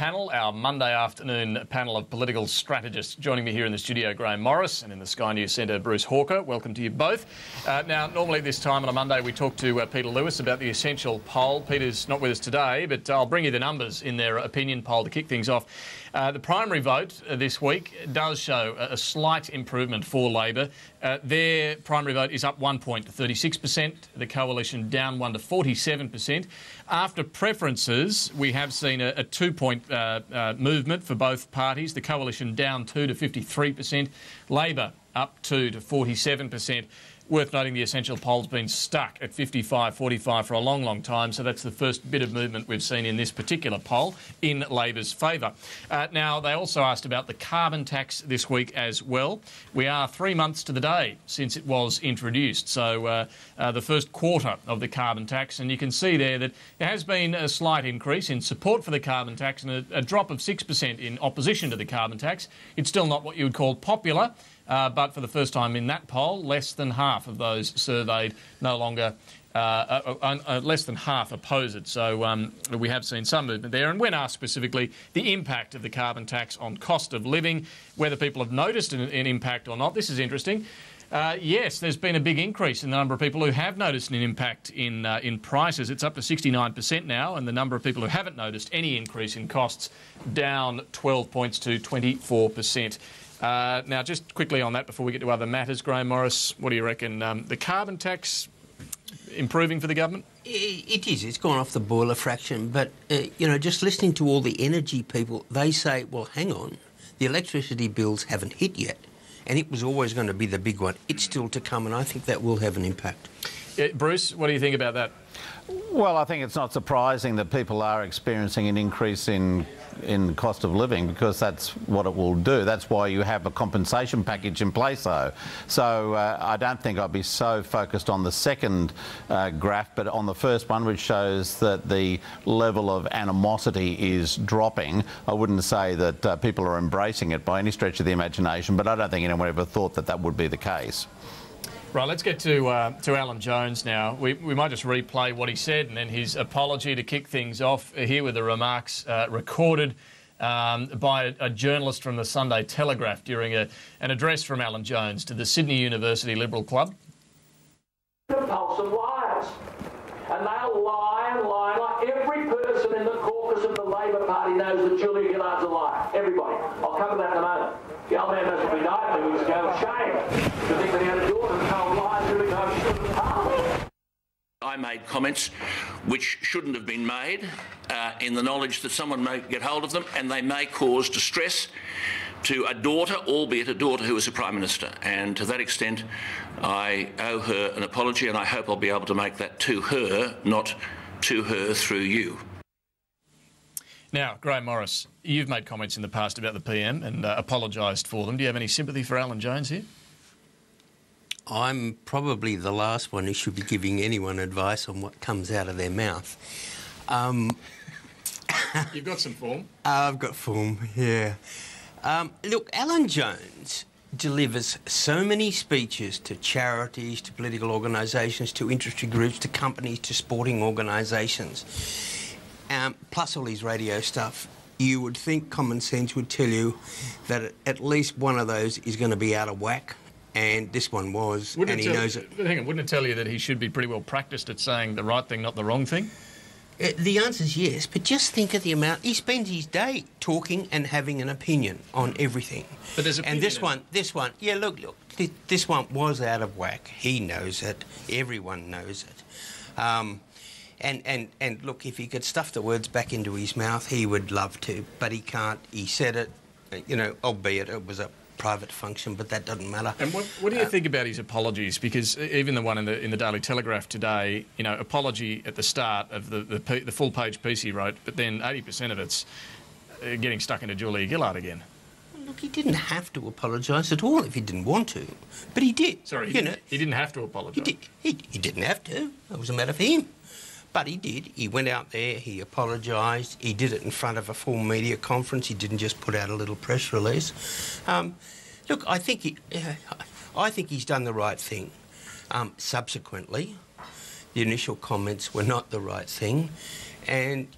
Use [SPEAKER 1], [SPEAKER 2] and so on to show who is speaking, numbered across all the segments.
[SPEAKER 1] panel, our Monday afternoon panel of political strategists. Joining me here in the studio, Grahame Morris, and in the Sky News Centre, Bruce Hawker. Welcome to you both. Now, normally at this time on a Monday we talk to Peter Lewis about the Essential poll. Peter's not with us today, but I'll bring you the numbers in their opinion poll to kick things off. The primary vote this week does show a slight improvement for Labor. Their primary vote is up 1 point to 36%, the Coalition down 1 to 47%. After preferences, we have seen a 2 point movement for both parties, the Coalition down 2 to 53%, Labor up 2 to 47%. Worth noting the Essential poll's been stuck at 55-45 for a long, long time, so that's the first bit of movement we've seen in this particular poll in Labor's favour. Now, they also asked about the carbon tax this week as well. We are 3 months to the day since it was introduced, so the first quarter of the carbon tax, and you can see there that there has been a slight increase in support for the carbon tax and a drop of 6% in opposition to the carbon tax. It's still not what you would call popular. But for the first time in that poll, less than half of those surveyed no longer, less than half oppose it. So we have seen some movement there. And when asked specifically the impact of the carbon tax on cost of living, whether people have noticed an impact or not, this is interesting. Yes, there's been a big increase in the number of people who have noticed an impact in prices. It's up to 69% now, and the number of people who haven't noticed any increase in costs down 12 points to 24%. Now, just quickly on that before we get to other matters, Grahame Morris, what do you reckon? The carbon tax improving for the government?
[SPEAKER 2] It is. It's gone off the boiler fraction. But, you know, just listening to all the energy people, they say, well, hang on, the electricity bills haven't hit yet. And it was always going to be the big one. It's still to come, and I think that will have an impact.
[SPEAKER 1] Bruce, what do you think about that?
[SPEAKER 3] Well, I think it's not surprising that people are experiencing an increase in cost of living, because that's what it will do. That's why you have a compensation package in place, though. So I don't think I'd be so focused on the second graph, but on the first one, which shows that the level of animosity is dropping. I wouldn't say that people are embracing it by any stretch of the imagination, but I don't think anyone ever thought that that would be the case.
[SPEAKER 1] Right, let's get to Alan Jones now. We might just replay what he said and then his apology to kick things off. Here with the remarks recorded by a journalist from the Sunday Telegraph during an address from Alan Jones to the Sydney University Liberal Club.
[SPEAKER 4] Compulsive liars. And they'll lie and lie. Like every person in the caucus of the Labor Party knows that Julia Gillard's a liar. Everybody. I'll come to that in a moment. The old man doesn't be nice, but he's going shame to think that he had a daughter and told lies every time she stood in Parliament.
[SPEAKER 5] I made comments which shouldn't have been made in the knowledge that someone may get hold of them and they may cause distress to a daughter, albeit a daughter who is a Prime Minister. And to that extent, I owe her an apology, and I hope I'll be able to make that to her, not to her through you.
[SPEAKER 1] Now, Grahame Morris, you've made comments in the past about the PM and apologised for them. Do you have any sympathy for Alan Jones here?
[SPEAKER 2] I'm probably the last one who should be giving anyone advice on what comes out of their mouth.
[SPEAKER 1] You've got some form.
[SPEAKER 2] I've got form, yeah. Look, Alan Jones delivers so many speeches to charities, to political organisations, to industry groups, to companies, to sporting organisations, plus all his radio stuff. You would think common sense would tell you that at least one of those is going to be out of whack. And this one was, and he knows it.
[SPEAKER 1] Hang on, wouldn't it tell you that he should be pretty well practised at saying the right thing, not the wrong thing?
[SPEAKER 2] The answer is yes, but just think of the amount. He spends his day talking and having an opinion on everything.
[SPEAKER 1] But there's
[SPEAKER 2] and this one, yeah, look, this one was out of whack. He knows it. Everyone knows it. And look, if he could stuff the words back into his mouth, he would love to, but he can't. He said it, you know, albeit it was a private function, but that doesn't matter.
[SPEAKER 1] And what do you think about his apologies? Because even the one in the Daily Telegraph today, you know, apology at the start of the full page piece he wrote, but then 80% of it's getting stuck into Julia Gillard again.
[SPEAKER 2] Look, he didn't have to apologise at all if he didn't want to, but he did.
[SPEAKER 1] Sorry, he didn't have to apologise.
[SPEAKER 2] He didn't have to. It was a matter for him. But he did. He went out there, he apologised, he did it in front of a full media conference, he didn't just put out a little press release. Look, I think he's done the right thing. Subsequently, the initial comments were not the right thing, and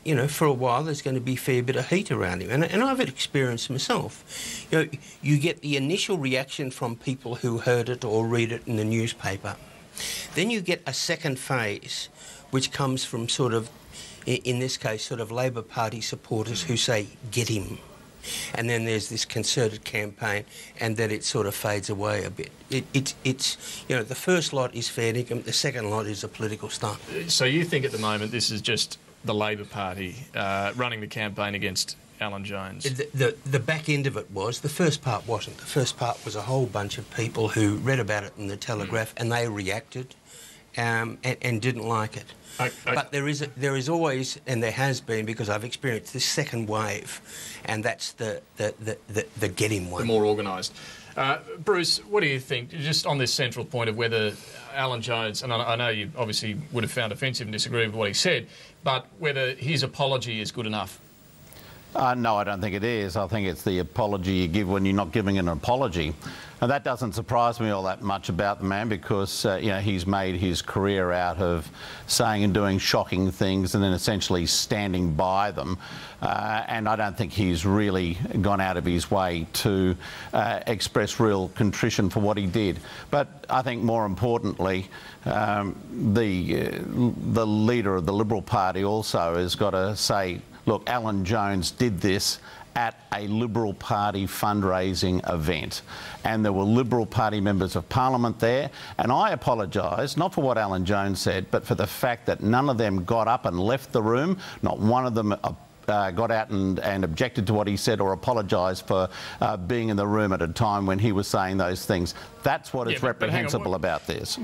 [SPEAKER 2] you know, for a while there's going to be a fair bit of heat around him. And I've had experience myself. You know, you get the initial reaction from people who heard it or read it in the newspaper. Then you get a second phase, which comes from sort of, in this case, sort of Labor Party supporters who say, get him. And then there's this concerted campaign, and then it sort of fades away a bit. It's you know, the first lot is fair dinkum, the second lot is a political stunt.
[SPEAKER 1] So you think at the moment this is just the Labor Party running the campaign against Alan Jones?
[SPEAKER 2] The back end of it was. The first part wasn't. The first part was a whole bunch of people who read about it in the Telegraph and they reacted and didn't like it. But there is always, and there has been, because I've experienced this second wave, and that's the get him one.
[SPEAKER 1] The more organised. Bruce, what do you think, just on this central point of whether Alan Jones, and I know you obviously would have found offensive and disagree with what he said, but whether his apology is good enough?
[SPEAKER 3] No, I don't think it is. I think it's the apology you give when you're not giving an apology. And that doesn't surprise me all that much about the man, because you know, he's made his career out of saying and doing shocking things and then essentially standing by them. And I don't think he's really gone out of his way to express real contrition for what he did. But I think more importantly, the leader of the Liberal Party also has got to say, look, Alan Jones did this at a Liberal Party fundraising event, and there were Liberal Party members of Parliament there, and I apologise, not for what Alan Jones said, but for the fact that none of them got up and left the room. Not one of them got out and objected to what he said or apologised for being in the room at a time when he was saying those things. That's what is reprehensible about this.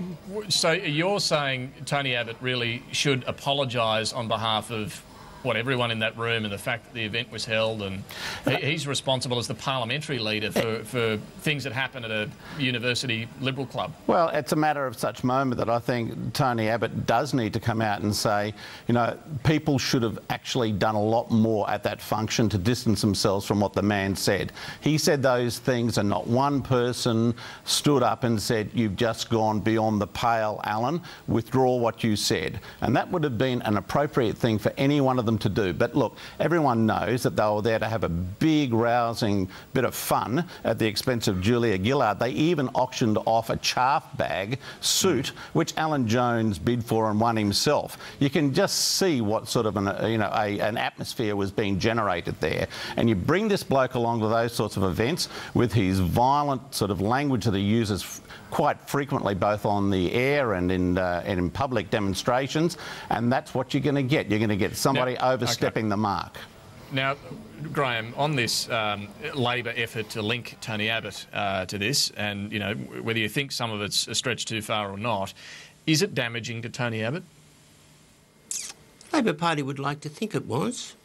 [SPEAKER 1] So you're saying Tony Abbott really should apologise on behalf of everyone in that room and the fact that the event was held, and he's responsible as the parliamentary leader for things that happen at a university Liberal club? Well,
[SPEAKER 3] it's a matter of such moment that I think Tony Abbott does need to come out and say, you know, people should have actually done a lot more at that function to distance themselves from what the man said. He said those things and not one person stood up and said, you've just gone beyond the pale, Alan, withdraw what you said. And that would have been an appropriate thing for any one of them to do. But look, everyone knows that they were there to have a big, rousing bit of fun at the expense of Julia Gillard. They even auctioned off a chaff bag suit, which Alan Jones bid for and won himself. You can just see what sort of an atmosphere was being generated there. And you bring this bloke along to those sorts of events with his violent sort of language that he uses quite frequently, both on the air and in public demonstrations, and that's what you're going to get. You're going to get somebody overstepping the mark.
[SPEAKER 1] Now, Graham, on this Labor effort to link Tony Abbott to this, and you know, whether you think some of it's a stretch too far or not, is it damaging to Tony Abbott?
[SPEAKER 2] Labor Party would like to think it was.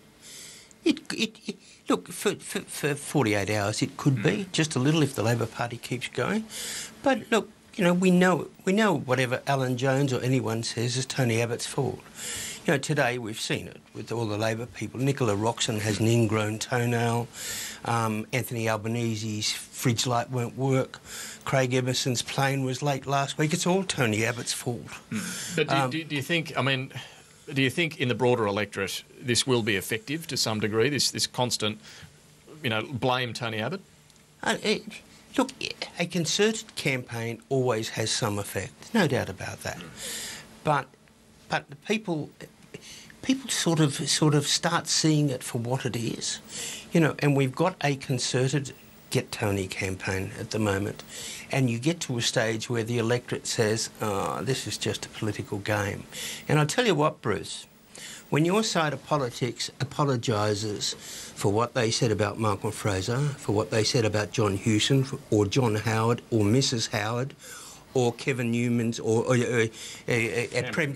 [SPEAKER 2] Look, for 48 hours it could be, just a little if the Labor Party keeps going. But look, you know, we know whatever Alan Jones or anyone says is Tony Abbott's fault. You know, today we've seen it with all the Labor people. Nicola Roxon has an ingrown toenail. Anthony Albanese's fridge light won't work. Craig Emerson's plane was late last week. It's all Tony Abbott's fault.
[SPEAKER 1] But do you think, I mean, do you think in the broader electorate this will be effective to some degree, this constant, you know, blame Tony Abbott?
[SPEAKER 2] Look, a concerted campaign always has some effect, no doubt about that. But people sort of start seeing it for what it is, you know. And we've got a concerted Get Tony campaign at the moment, and you get to a stage where the electorate says, "Oh, this is just a political game." And I'll tell you what, Bruce, when your side of politics apologises for what they said about Malcolm Fraser, for what they said about John Hewson, or John Howard, or Mrs. Howard, or Kevin Newman's, or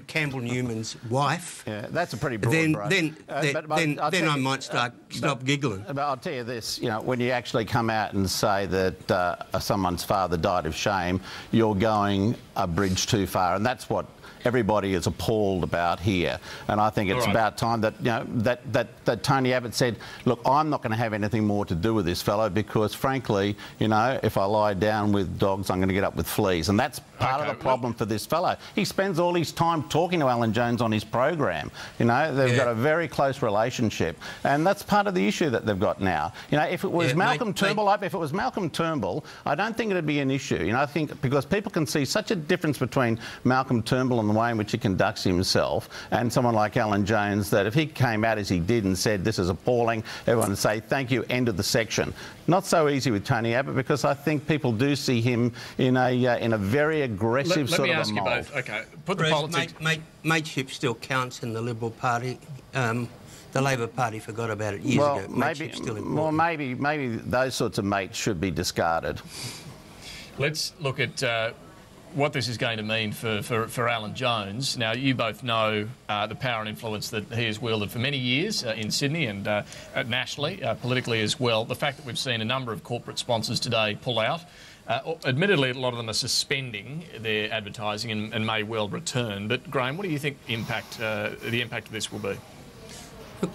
[SPEAKER 2] Campbell Newman's wife.
[SPEAKER 3] Yeah, that's a pretty broad brush.
[SPEAKER 2] Then I might stop giggling.
[SPEAKER 3] But I'll tell you this, you know, when you actually come out and say that someone's father died of shame, you're going a bridge too far, and that's what everybody is appalled about here. And I think it's about time that, you know, that Tony Abbott said, look, I'm not going to have anything more to do with this fellow because, frankly, you know, if I lie down with dogs, I'm going to get up with fleas. And that's part of the problem for this fellow. He spends all his time talking to Alan Jones on his program. You know, they've got a very close relationship. And that's part of the issue that they've got now. You know, if it was Malcolm Turnbull, if it was Malcolm Turnbull, I don't think it'd be an issue. You know, I think because people can see such a difference between Malcolm Turnbull and the way in which he conducts himself and someone like Alan Jones, that if he came out as he did and said this is appalling, everyone would say thank you, end of the section. Not so easy with Tony Abbott because I think people do see him in a very aggressive sort of a mould. Let me
[SPEAKER 1] ask you both. Okay, put the politics.
[SPEAKER 2] Mateship still counts in the Liberal Party. The Labor Party forgot about it years ago. Mateship's still important.
[SPEAKER 3] Well, maybe those sorts of mates should be discarded.
[SPEAKER 1] Let's look at what this is going to mean for Alan Jones. Now, you both know the power and influence that he has wielded for many years in Sydney and nationally, politically as well. The fact that we've seen a number of corporate sponsors today pull out, admittedly, a lot of them are suspending their advertising and may well return. But, Grahame, what do you think the impact of this will be?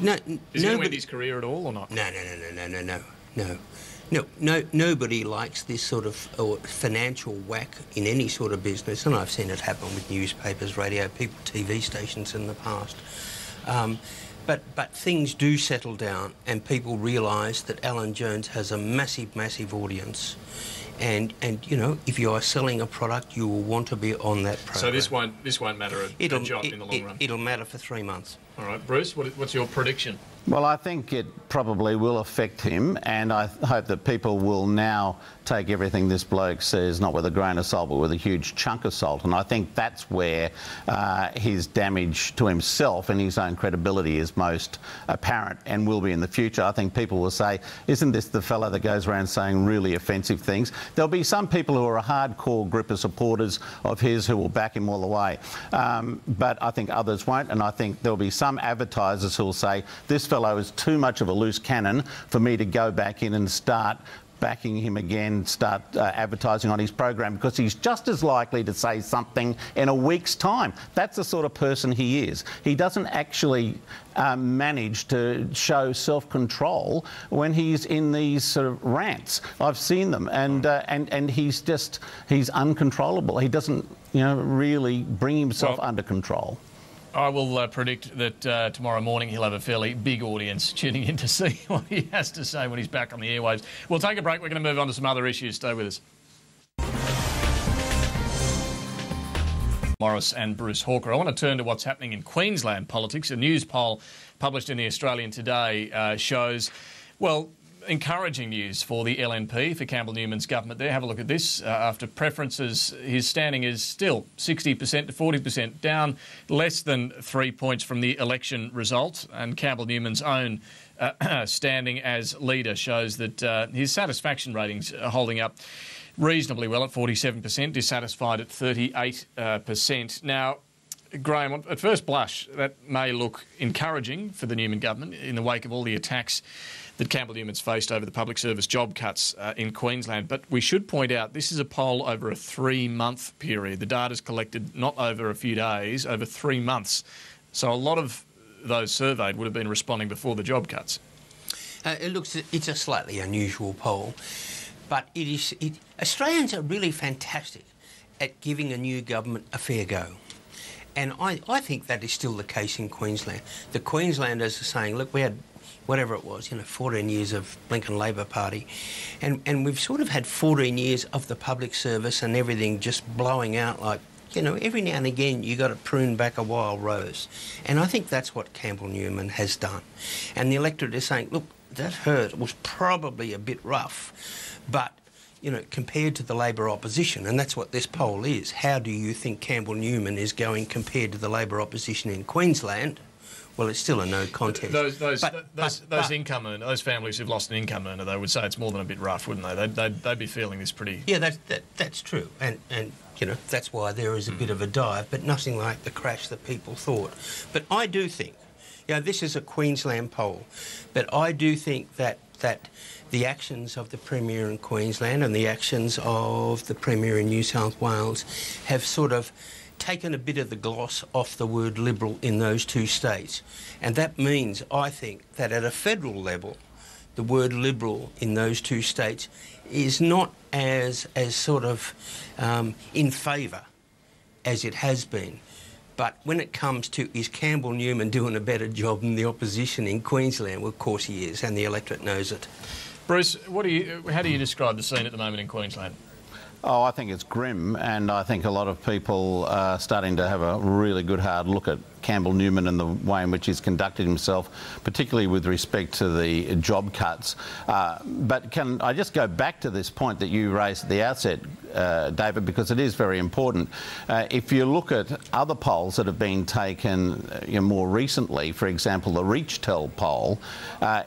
[SPEAKER 2] Look,
[SPEAKER 1] is he going to end his career at all or not?
[SPEAKER 2] No. Nobody likes this sort of financial whack in any sort of business, and I've seen it happen with newspapers, radio people, TV stations in the past. But things do settle down, and people realise that Alan Jones has a massive audience. And you know, if you are selling a product, you will want to be on that program.
[SPEAKER 1] So this won't matter a jot in the long run?
[SPEAKER 2] It'll matter for 3 months.
[SPEAKER 1] All right. Bruce, what's your prediction?
[SPEAKER 3] Well, I think it probably will affect him, and I hope that people will now take everything this bloke says not with a grain of salt but with a huge chunk of salt. And I think that's where his damage to himself and his own credibility is most apparent and will be in the future. I think people will say, isn't this the fella that goes around saying really offensive things? There'll be some people who are a hardcore group of supporters of his who will back him all the way. But I think others won't, and I think there'll be some advertisers who will say, this fellow is too much of a loose cannon for me to go back in and start backing him again, start advertising on his program, because he's just as likely to say something in a week's time. That's the sort of person he is. He doesn't actually manage to show self-control when he's in these sort of rants. I've seen them, and he's uncontrollable. He doesn't, you know, really bring himself under control.
[SPEAKER 1] I will predict that tomorrow morning he'll have a fairly big audience tuning in to see what he has to say when he's back on the airwaves. We'll take a break. We're going to move on to some other issues. Stay with us. Morris and Bruce Hawker. I want to turn to what's happening in Queensland politics. A news poll published in the Australian today shows, well, encouraging news for the LNP, for Campbell Newman's government there. Have a look at this. After preferences, his standing is still 60% to 40%, down less than 3 points from the election result. And Campbell Newman's own standing as leader shows that his satisfaction ratings are holding up reasonably well at 47%, dissatisfied at 38%. Now, Grahame, at first blush, that may look encouraging for the Newman government in the wake of all the attacks that Campbell Newman's faced over the public service job cuts in Queensland. But we should point out this is a poll over a 3-month period. The data's collected not over a few days, over 3 months. So a lot of those surveyed would have been responding before the job cuts.
[SPEAKER 2] It's a slightly unusual poll, but Australians are really fantastic at giving a new government a fair go. And I think that is still the case in Queensland. The Queenslanders are saying, look, we had whatever it was, 14 years of Blinken Labor Party, and we've sort of had 14 years of the public service and everything just blowing out like, every now and again you got to prune back a wild rose. And I think that's what Campbell Newman has done. And the electorate is saying, look, that hurt was probably a bit rough, but compared to the Labor opposition, and that's what this poll is, how do you think Campbell Newman is going compared to the Labor opposition in Queensland? Well, it's still a no contest.
[SPEAKER 1] Those income earners, those families who've lost an income earner, they would say it's more than a bit rough, wouldn't they? They'd be feeling this pretty...
[SPEAKER 2] Yeah, that's true. And that's why there is a bit of a dive, but nothing like the crash that people thought. But I do think, this is a Queensland poll, but I do think that the actions of the Premier in Queensland and the actions of the Premier in New South Wales have sort of taken a bit of the gloss off the word Liberal in those two states. And that means, I think, that at a federal level, the word Liberal in those two states is not as sort of in favour as it has been. But when it comes to, is Campbell Newman doing a better job than the opposition in Queensland? Well, of course he is, and the electorate knows it.
[SPEAKER 1] Bruce, how do you describe the scene at the moment in Queensland?
[SPEAKER 3] Oh, I think it's grim, and I think a lot of people are starting to have a really good hard look at Campbell Newman and the way in which he's conducted himself, particularly with respect to the job cuts. But can I just go back to this point that you raised at the outset, David, because it is very important. If you look at other polls that have been taken more recently, for example, the ReachTel poll,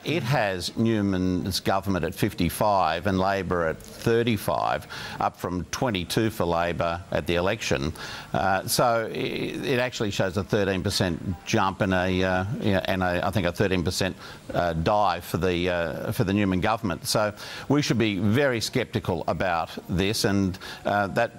[SPEAKER 3] it has Newman's government at 55 and Labor at 35, up from 22 for Labor at the election. So it actually shows a 13% jump and I think a 13% dive for the Newman government. So we should be very sceptical about this, and that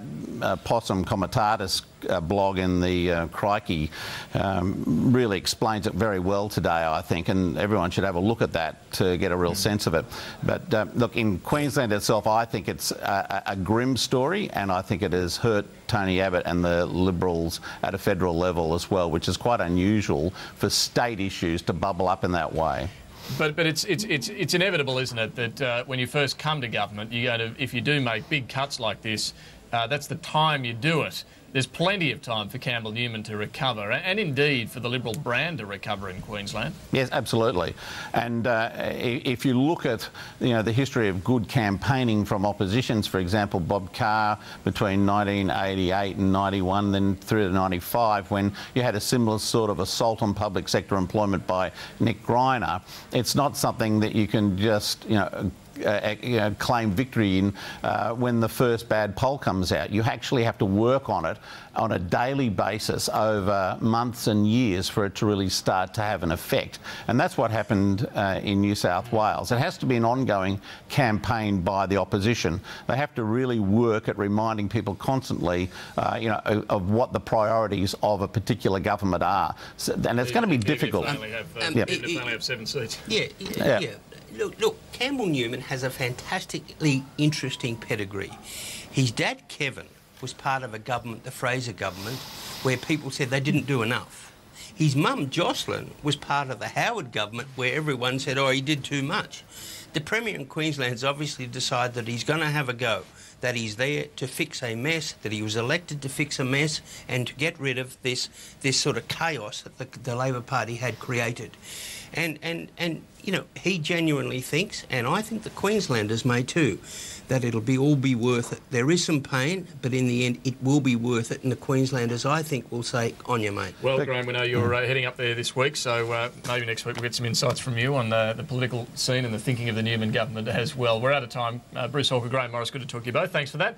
[SPEAKER 3] Possum Comitatus blog in the Crikey really explains it very well today, I think, and everyone should have a look at that to get a real sense of it. But look, in Queensland itself, I think it's a grim story, and I think it has hurt Tony Abbott and the Liberals at a federal level as well, which is quite unusual for state issues to bubble up in that way.
[SPEAKER 1] But it's inevitable, isn't it, that when you first come to government, if you do make big cuts like this, that's the time you do it. There's plenty of time for Campbell Newman to recover, and indeed for the Liberal brand to recover in Queensland. Yes,
[SPEAKER 3] absolutely. And if you look at the history of good campaigning from oppositions, for example, Bob Carr between 1988 and 91, then through to 95, when you had a similar sort of assault on public sector employment by Nick Greiner, it's not something that you can just claim victory in when the first bad poll comes out. You actually have to work on it on a daily basis over months and years for it to really start to have an effect. And that's what happened in New South Wales. It has to be an ongoing campaign by the opposition. They have to really work at reminding people constantly of what the priorities of a particular government are. So, and it's going to be difficult.
[SPEAKER 1] If they only have 7 seats.
[SPEAKER 2] Yeah. Look, Campbell Newman has a fantastically interesting pedigree. His dad, Kevin, was part of a government, the Fraser government, where people said they didn't do enough. His mum, Jocelyn, was part of the Howard government, where everyone said, oh, he did too much. The Premier in Queensland's obviously decided that he's going to have a go, that he's there to fix a mess, that he was elected to fix a mess and to get rid of this sort of chaos that the Labor Party had created. And he genuinely thinks, and I think the Queenslanders may too, that it'll all be worth it. There is some pain, but in the end, it will be worth it. And the Queenslanders, I think, will say, on you, mate.
[SPEAKER 1] Well, Grahame, we know you're heading up there this week, so maybe next week we'll get some insights from you on the political scene and the thinking of the Newman government as well. We're out of time. Bruce Hawker, Grahame Morris, good to talk to you both. Thanks for that.